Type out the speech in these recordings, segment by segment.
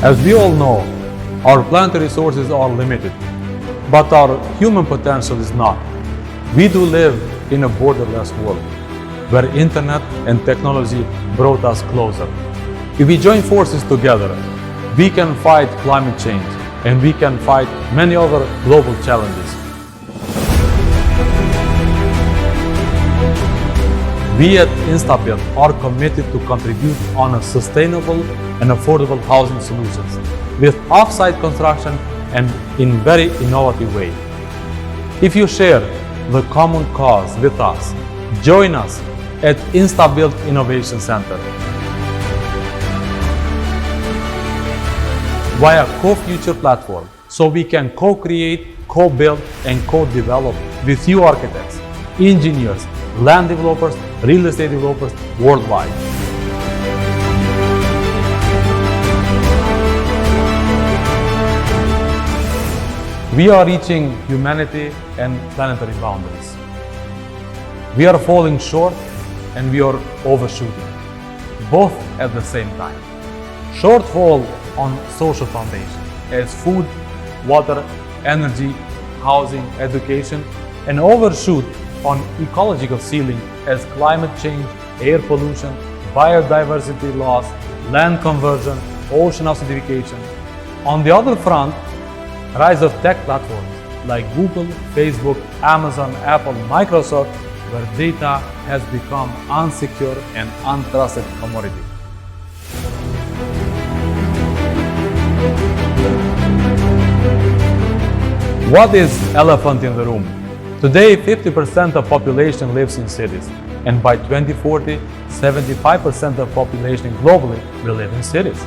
As we all know, our planetary resources are limited, but our human potential is not. We do live in a borderless world, where internet and technology brought us closer. If we join forces together, we can fight climate change and we can fight many other global challenges. We at InstaBulit are committed to contribute on a sustainable and affordable housing solutions with off-site construction and in very innovative way. If you share the common cause with us, join us at InstaBulit Innovation Center. Via Co-Future platform, so we can co-create, co-build and co-develop with you architects, engineers, land developers, real estate developers worldwide. We are reaching humanity and planetary boundaries. We are falling short and we are overshooting, both at the same time. Shortfall on social foundation as food, water, energy, housing, education, and overshoot on ecological ceiling as climate change, air pollution, biodiversity loss, land conversion, ocean acidification. On the other front, rise of tech platforms like Google, Facebook, Amazon, Apple, Microsoft, where data has become unsecure and untrusted commodity. What is elephant in the room? Today, 50% of population lives in cities, and by 2040, 75% of population globally will live in cities.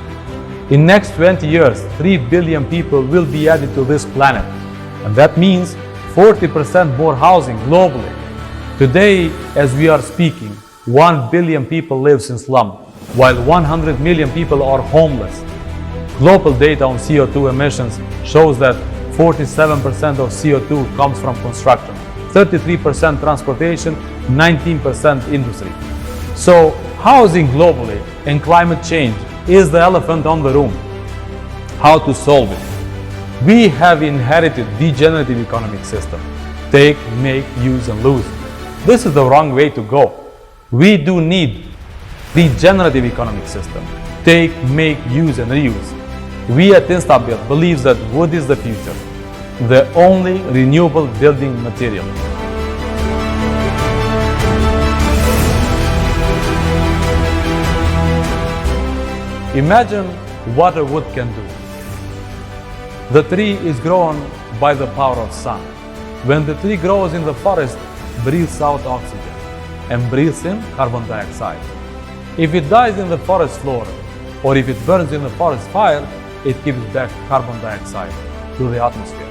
In next 20 years, 3 billion people will be added to this planet, and that means 40% more housing globally. Today, as we are speaking, 1 billion people live in slum, while 100 million people are homeless. Global data on CO2 emissions shows that 47% of CO2 comes from construction, 33% transportation, 19% industry. So housing globally and climate change is the elephant on the room. How to solve it? We have inherited degenerative economic system. Take, make, use and lose. This is the wrong way to go. We do need regenerative economic system. Take, make, use and reuse. We at InstaBulit believe that wood is the future, the only renewable building material. Imagine what a wood can do. The tree is grown by the power of sun. When the tree grows in the forest, breathes out oxygen and breathes in carbon dioxide. If it dies in the forest floor, or if it burns in the forest fire, it gives back carbon dioxide to the atmosphere.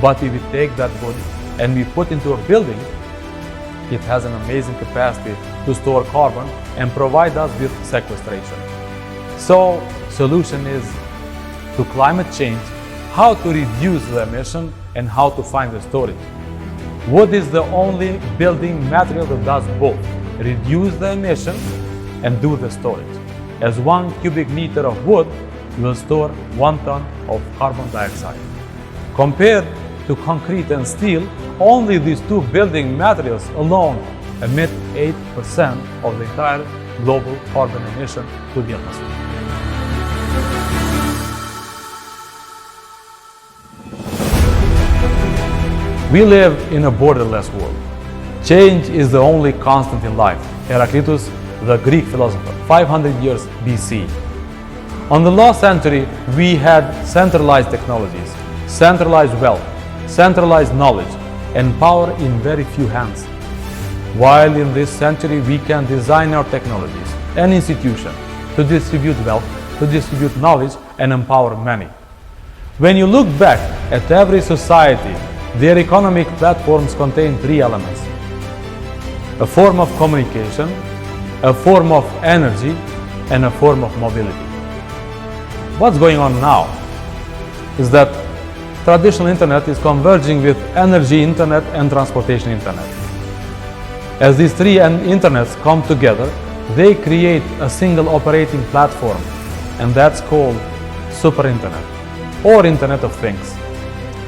But if we take that wood and we put into a building, it has an amazing capacity to store carbon and provide us with sequestration. So, solution is to climate change, how to reduce the emission and how to find the storage. Wood is the only building material that does both, reduce the emission and do the storage. As 1 cubic meter of wood will store 1 ton of carbon dioxide. Compared to concrete and steel, only these two building materials alone emit 8% of the entire global carbon emission to the atmosphere. We live in a borderless world. Change is the only constant in life. Heraclitus, the Greek philosopher, 500 years BC. On the last century, we had centralized technologies, centralized wealth, centralized knowledge, and power in very few hands. While in this century, we can design our technologies and institutions to distribute wealth, to distribute knowledge, and empower many. When you look back at every society, their economic platforms contain 3 elements: a form of communication, a form of energy, and a form of mobility. What's going on now is that traditional internet is converging with energy internet and transportation internet. As these 3 internets come together, they create a single operating platform, and that's called super internet or Internet of Things.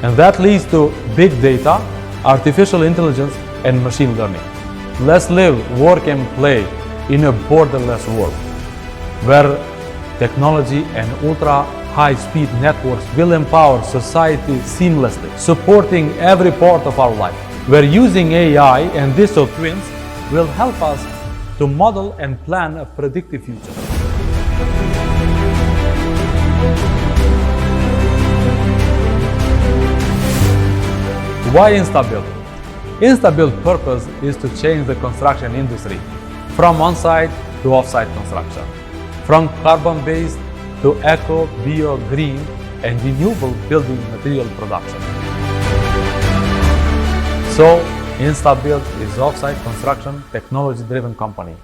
And that leads to big data, artificial intelligence, and machine learning. Let's live, work, and play in a borderless world where technology and ultra-high-speed networks will empower society seamlessly, supporting every part of our life. Where using AI and digital twins will help us to model and plan a predictive future. Why InstaBulit? InstaBulit purpose is to change the construction industry from on-site to off-site construction, from carbon-based to eco, bio, green, and renewable building material production. So, InstaBulit is off-site construction technology-driven company,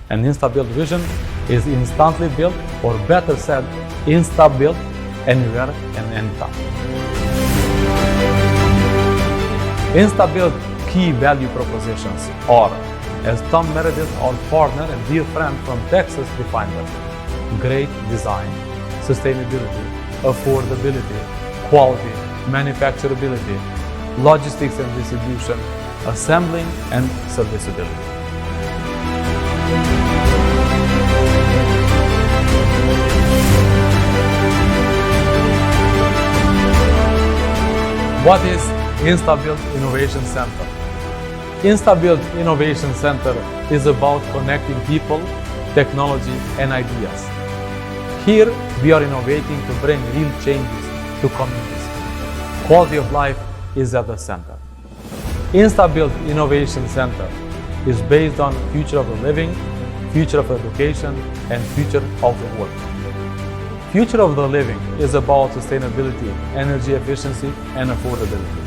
and InstaBulit vision is instantly built, or better said, InstaBulit anywhere and anytime. InstaBulit key value propositions are, as Tom Meredith, our partner and dear friend from Texas, defined them: great design, sustainability, affordability, quality, manufacturability, logistics and distribution, assembling, and serviceability. What is InstaBulit Innovation Center? InstaBulit Innovation Center is about connecting people, technology, and ideas. Here, we are innovating to bring real changes to communities. Quality of life is at the center. InstaBulit Innovation Center is based on future of the living, future of education, and future of the work. Future of the living is about sustainability, energy efficiency, and affordability.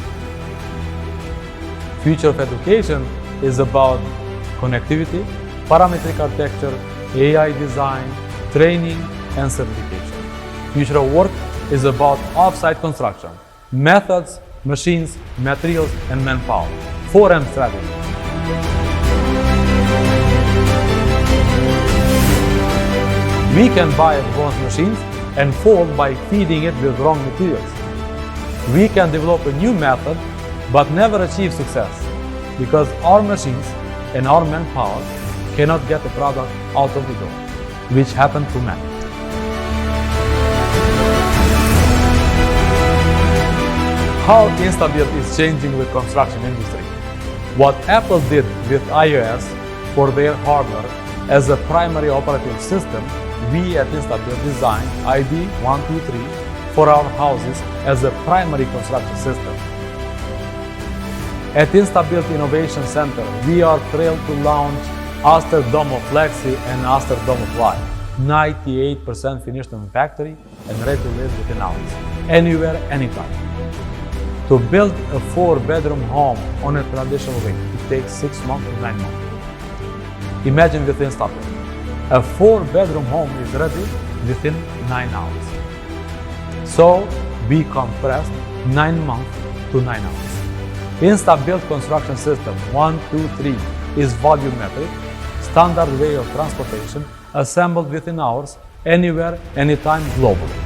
Future of education is about connectivity, parametric architecture, AI design, training, and certification. Future of work is about off-site construction, methods, machines, materials, and manpower. 4M strategy. We can buy advanced machines and fail by feeding it with wrong materials. We can develop a new method but never achieve success because our machines and our manpower cannot get the product out of the door, which happened to many. How InstaBulit is changing the construction industry. What Apple did with iOS for their hardware as a primary operating system, we at InstaBulit designed ID 123 for our houses as a primary construction system. At InstaBulit Innovation Center, we are thrilled to launch Aster Domo Flexi and Aster Domo Fly, 98% finished in factory and ready to live within hours, anywhere, anytime. To build a 4-bedroom home on a traditional way, it takes 6 months to 9 months. Imagine with InstaBulit, a 4-bedroom home is ready within 9 hours. So we compressed 9 months to 9 hours. InstaBulit construction system 123 is volumetric, standard way of transportation, assembled within hours, anywhere, anytime, globally.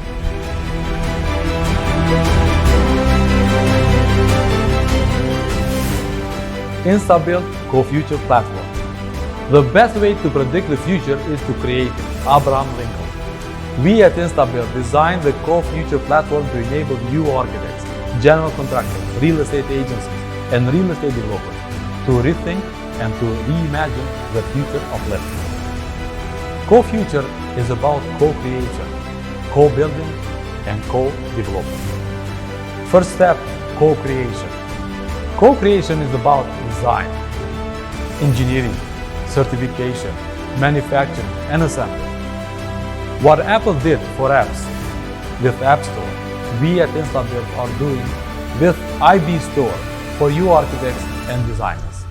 InstaBulit Co-Future Platform. The best way to predict the future is to create it. Abraham Lincoln. We at InstaBulit designed the Co-Future Platform to enable you architects, general contractors, real estate agencies, and real estate developers to rethink and to reimagine the future of living. Co-Future is about co-creation, co-building, and co-development. First step, co-creation. Co-creation is about design, engineering, certification, manufacturing, and assembly. What Apple did for apps with App Store, we at InstaBulit are doing with IB Store for you architects and designers.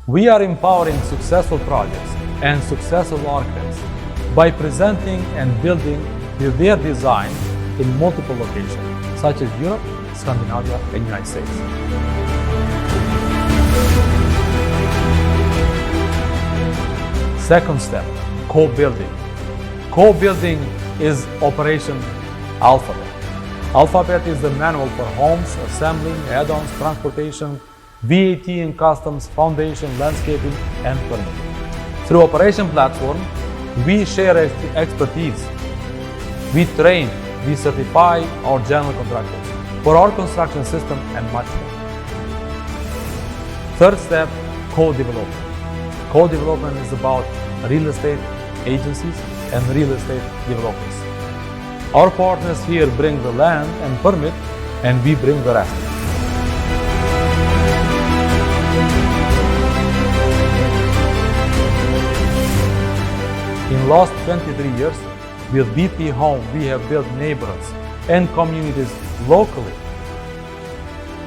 We are empowering successful projects and successful architects by presenting and building with their design in multiple locations, such as Europe, Scandinavia, and United States. Second step, co-building. Co-building is operation Alphabet. Alphabet is the manual for homes, assembling, add-ons, transportation, VAT and customs, foundation, landscaping, and permitting. Through Operation Platform, we share expertise. We train, we certify our general contractors for our construction system and much more. Third step, co-development. Co-development is about real estate agencies and real estate developers. Our partners here bring the land and permit, and we bring the rest. In last 23 years, with BP Home, we have built neighborhoods and communities locally.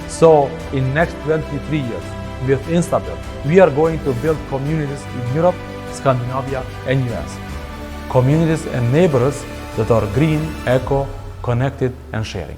So in next 23 years, with InstaBulit, we are going to build communities in Europe, Scandinavia, and US. Communities and neighborhoods that are green, eco, connected, and sharing.